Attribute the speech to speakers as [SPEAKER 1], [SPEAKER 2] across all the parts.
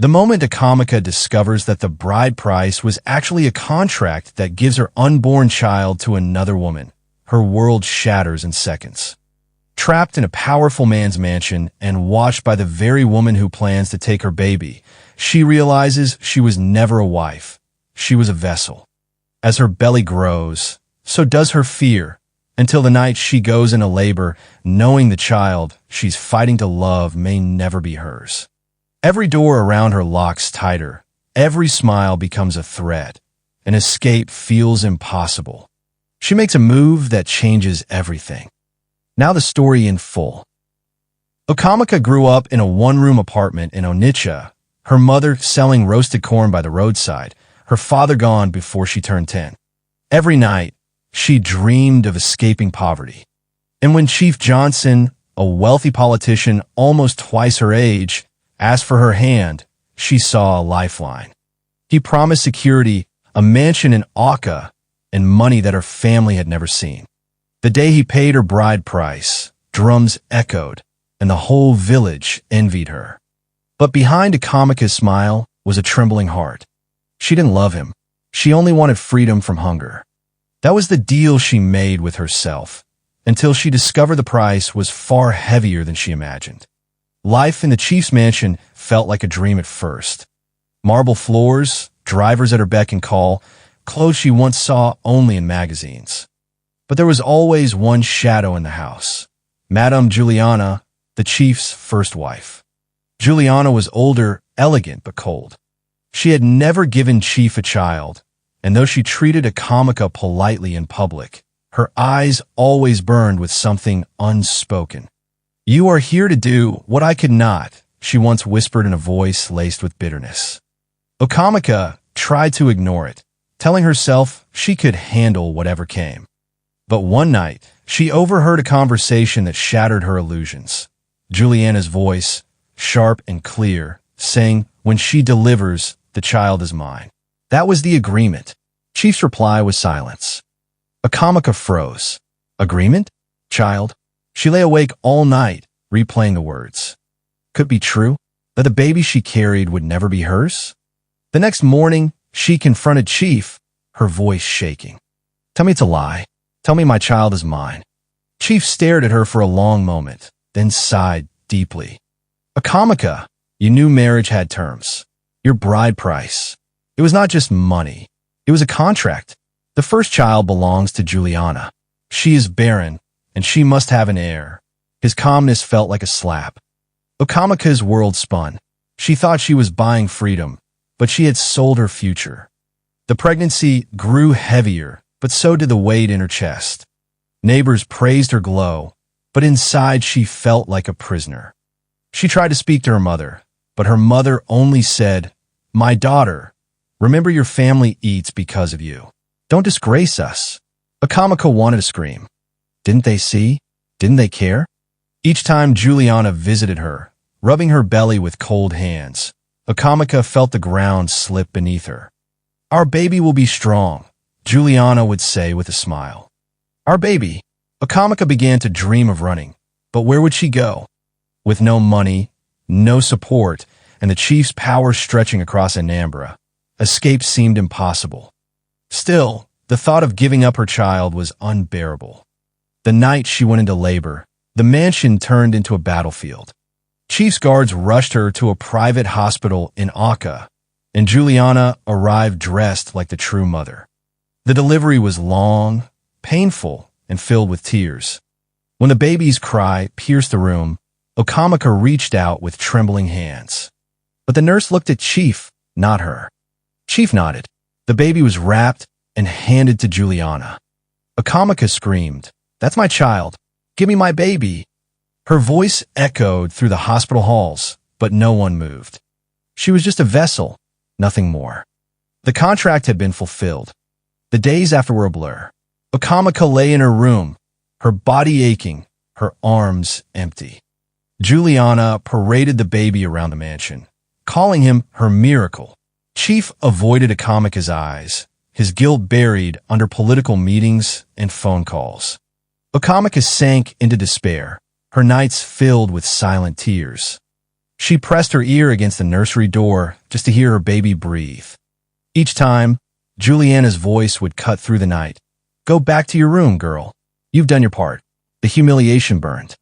[SPEAKER 1] The moment Ukamaka discovers that the bride price was actually a contract that gives her unborn child to another woman, her world shatters in seconds. Trapped in a powerful man's mansion and watched by the very woman who plans to take her baby, she realizes she was never a wife. She was a vessel. As her belly grows, so does her fear, until the night she goes into labor, knowing the child she's fighting to love may never be hers. Every door around her locks tighter. Every smile becomes a threat. An escape feels impossible. She makes a move that changes everything. Now the story in full. Ukamaka grew up in a one-room apartment in Onitsha, her mother selling roasted corn by the roadside, her father gone before she turned 10. Every night, she dreamed of escaping poverty. And when Chief Johnson, a wealthy politician almost twice her age, asked for her hand, she saw a lifeline. He promised security, a mansion in Auka, and money that her family had never seen. The day he paid her bride price, drums echoed, and the whole village envied her. But behind Ukamaka's smile was a trembling heart. She didn't love him. She only wanted freedom from hunger. That was the deal she made with herself, until she discovered the price was far heavier than she imagined. Life in the chief's mansion felt like a dream at first. Marble floors, drivers at her beck and call, clothes she once saw only in magazines. But there was always one shadow in the house. Madame Juliana, the chief's first wife. Juliana was older, elegant, but cold. She had never given Chief a child, and though she treated Ukamaka politely in public, her eyes always burned with something unspoken. "You are here to do what I could not," she once whispered in a voice laced with bitterness. Ukamaka tried to ignore it, telling herself she could handle whatever came. But one night, she overheard a conversation that shattered her illusions. Juliana's voice, sharp and clear, saying, "When she delivers, the child is mine." That was the agreement. Chief's reply was silence. Ukamaka froze. Agreement? Child? She lay awake all night, replaying the words. Could it be true that the baby she carried would never be hers? The next morning, she confronted Chief, her voice shaking. "Tell me it's a lie. Tell me my child is mine." Chief stared at her for a long moment, then sighed deeply. "Ukamaka, you knew marriage had terms. Your bride price. It was not just money. It was a contract. The first child belongs to Juliana. She is barren, and she must have an heir." His calmness felt like a slap. Ukamaka's world spun. She thought she was buying freedom, but she had sold her future. The pregnancy grew heavier, but so did the weight in her chest. Neighbors praised her glow, but inside she felt like a prisoner. She tried to speak to her mother, but her mother only said, "My daughter, remember your family eats because of you. Don't disgrace us." Ukamaka wanted to scream. Didn't they see? Didn't they care? Each time Juliana visited her, rubbing her belly with cold hands, Ukamaka felt the ground slip beneath her. "Our baby will be strong," Juliana would say with a smile. Our baby. Ukamaka began to dream of running, but where would she go? With no money, no support, and the chief's power stretching across Anambra, escape seemed impossible. Still, the thought of giving up her child was unbearable. The night she went into labor, the mansion turned into a battlefield. Chief's guards rushed her to a private hospital in Auka, and Juliana arrived dressed like the true mother. The delivery was long, painful, and filled with tears. When the baby's cry pierced the room, Ukamaka reached out with trembling hands. But the nurse looked at Chief, not her. Chief nodded. The baby was wrapped and handed to Juliana. Ukamaka screamed, "That's my child. Give me my baby." Her voice echoed through the hospital halls, but no one moved. She was just a vessel, nothing more. The contract had been fulfilled. The days after were a blur. Ukamaka lay in her room, her body aching, her arms empty. Juliana paraded the baby around the mansion, calling him her miracle. Chief avoided Ukamaka's eyes, his guilt buried under political meetings and phone calls. Ukamaka sank into despair, her nights filled with silent tears. She pressed her ear against the nursery door just to hear her baby breathe. Each time, Juliana's voice would cut through the night. Go back to your room, girl. You've done your part. The humiliation burned.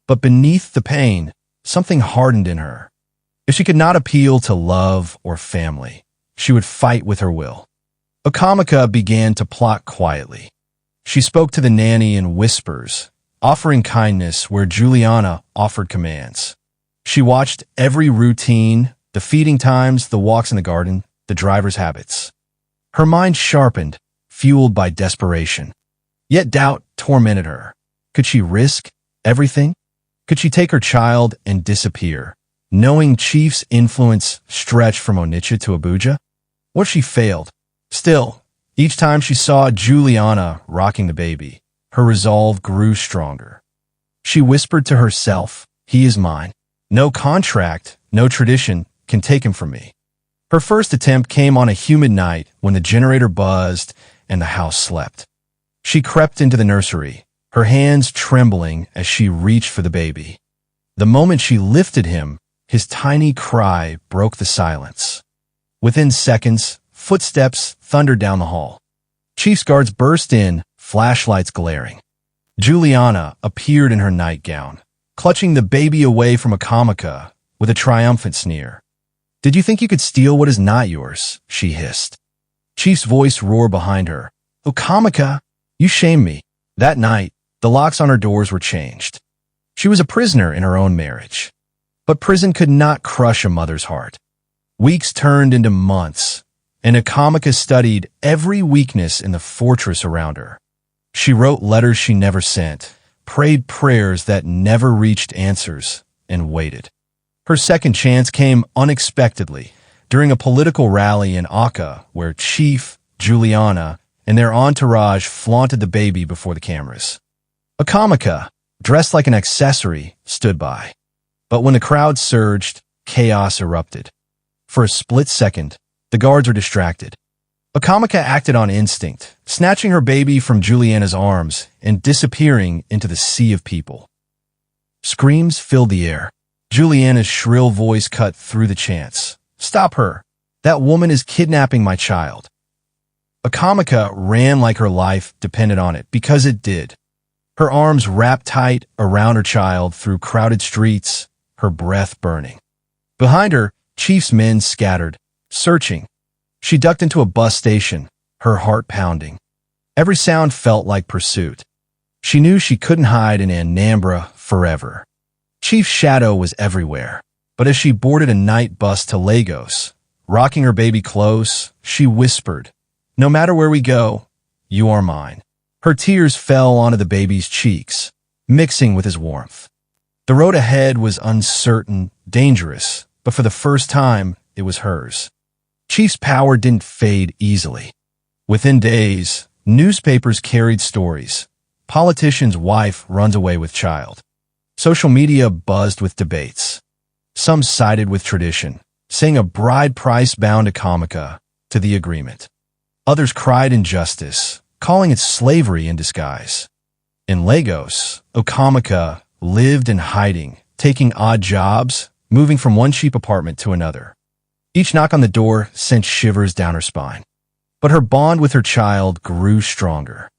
[SPEAKER 1] But beneath the pain, something hardened in her. If she could not appeal to love or family, she would fight with her will. Ukamaka began to plot quietly. She spoke to the nanny in whispers, offering kindness where Juliana offered commands. She watched every routine, the feeding times, the walks in the garden, the driver's habits. Her mind sharpened, fueled by desperation. Yet doubt tormented her. Could she risk everything? Could she take her child and disappear, knowing Chief's influence stretched from Onitsha to Abuja? What if she failed? Still, each time she saw Juliana rocking the baby, her resolve grew stronger. She whispered to herself, he is mine. No contract, no tradition can take him from me. Her first attempt came on a humid night when the generator buzzed and the house slept. She crept into the nursery, her hands trembling as she reached for the baby. The moment she lifted him, his tiny cry broke the silence. Within seconds, footsteps thundered down the hall. Chief's guards burst in, flashlights glaring. Juliana appeared in her nightgown, clutching the baby away from Ukamaka with a triumphant sneer. Did you think you could steal what is not yours? She hissed. Chief's voice roared behind her. Ukamaka, you shame me. That night, the locks on her doors were changed. She was a prisoner in her own marriage. But prison could not crush a mother's heart. Weeks turned into months, and Ukamaka studied every weakness in the fortress around her. She wrote letters she never sent, prayed prayers that never reached answers, and waited. Her second chance came unexpectedly during a political rally in Akka where Chief, Juliana, and their entourage flaunted the baby before the cameras. Ukamaka, dressed like an accessory, stood by. But when the crowd surged, chaos erupted. For a split second, the guards were distracted. Ukamaka acted on instinct, snatching her baby from Juliana's arms and disappearing into the sea of people. Screams filled the air. Juliana's shrill voice cut through the chants. Stop her! That woman is kidnapping my child. Ukamaka ran like her life depended on it, because it did. Her arms wrapped tight around her child through crowded streets, her breath burning. Behind her, Chief's men scattered, searching. She ducked into a bus station, her heart pounding. Every sound felt like pursuit. She knew she couldn't hide in Anambra forever. Chief's shadow was everywhere, but as she boarded a night bus to Lagos, rocking her baby close, she whispered, no matter where we go, you are mine. Her tears fell onto the baby's cheeks, mixing with his warmth. The road ahead was uncertain, dangerous, but for the first time, it was hers. Chief's power didn't fade easily. Within days, newspapers carried stories. Politician's wife runs away with child. Social media buzzed with debates. Some sided with tradition, saying a bride price bound Ukamaka to the agreement. Others cried injustice, calling it slavery in disguise. In Lagos, Ukamaka lived in hiding, taking odd jobs, moving from one cheap apartment to another. Each knock on the door sent shivers down her spine. But her bond with her child grew stronger.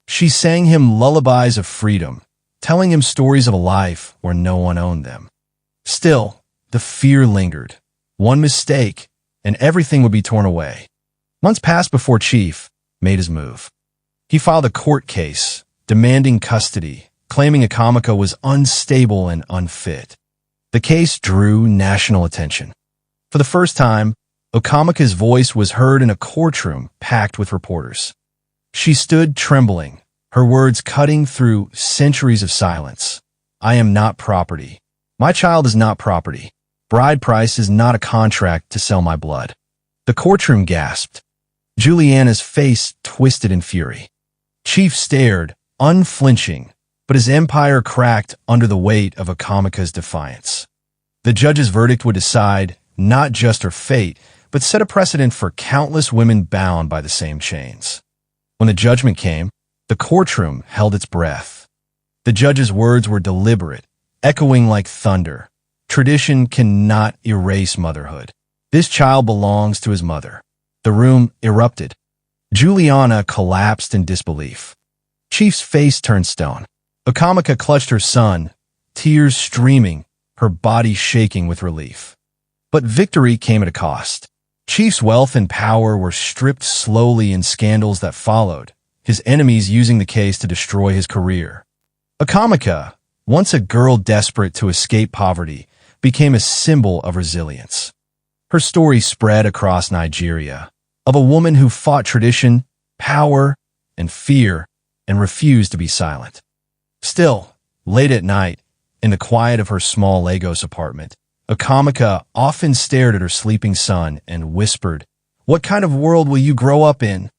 [SPEAKER 1] She sang him lullabies of freedom, telling him stories of a life where no one owned them. Still, the fear lingered. One mistake, and everything would be torn away. Months passed before Chief made his move. He filed a court case, demanding custody, claiming Ukamaka was unstable and unfit. The case drew national attention. For the first time, Ukamaka's voice was heard in a courtroom packed with reporters. She stood trembling, her words cutting through centuries of silence. I am not property. My child is not property. Bride price is not a contract to sell my blood. The courtroom gasped. Juliana's face twisted in fury. Chief stared, unflinching, but his empire cracked under the weight of Ukamaka's defiance. The judge's verdict would decide not just her fate, but set a precedent for countless women bound by the same chains. When the judgment came, the courtroom held its breath. The judge's words were deliberate, echoing like thunder. Tradition cannot erase motherhood. This child belongs to his mother. The room erupted. Juliana collapsed in disbelief. Chief's face turned stone. Ukamaka clutched her son, tears streaming, her body shaking with relief. But victory came at a cost. Chief's wealth and power were stripped slowly in scandals that followed, his enemies using the case to destroy his career. Ukamaka, once a girl desperate to escape poverty, became a symbol of resilience. Her story spread across Nigeria, of a woman who fought tradition, power, and fear, and refused to be silent. Still, late at night, in the quiet of her small Lagos apartment, Ukamaka often stared at her sleeping son and whispered, "What kind of world will you grow up in?"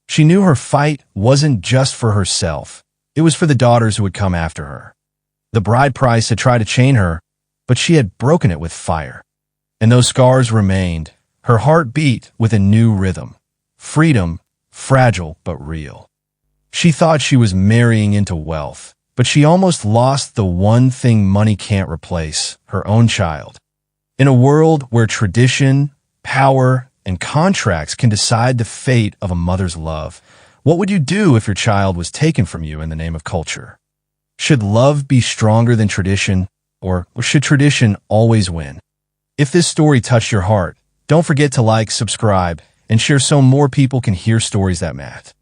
[SPEAKER 1] She knew her fight wasn't just for herself. It was for the daughters who would come after her. The bride price had tried to chain her, but she had broken it with fire. And those scars remained. Her heart beat with a new rhythm. Freedom, fragile but real. She thought she was marrying into wealth, but she almost lost the one thing money can't replace, her own child. In a world where tradition, power, and contracts can decide the fate of a mother's love, what would you do if your child was taken from you in the name of culture? Should love be stronger than tradition, or should tradition always win? If this story touched your heart, don't forget to like, subscribe, and share so more people can hear stories that matter.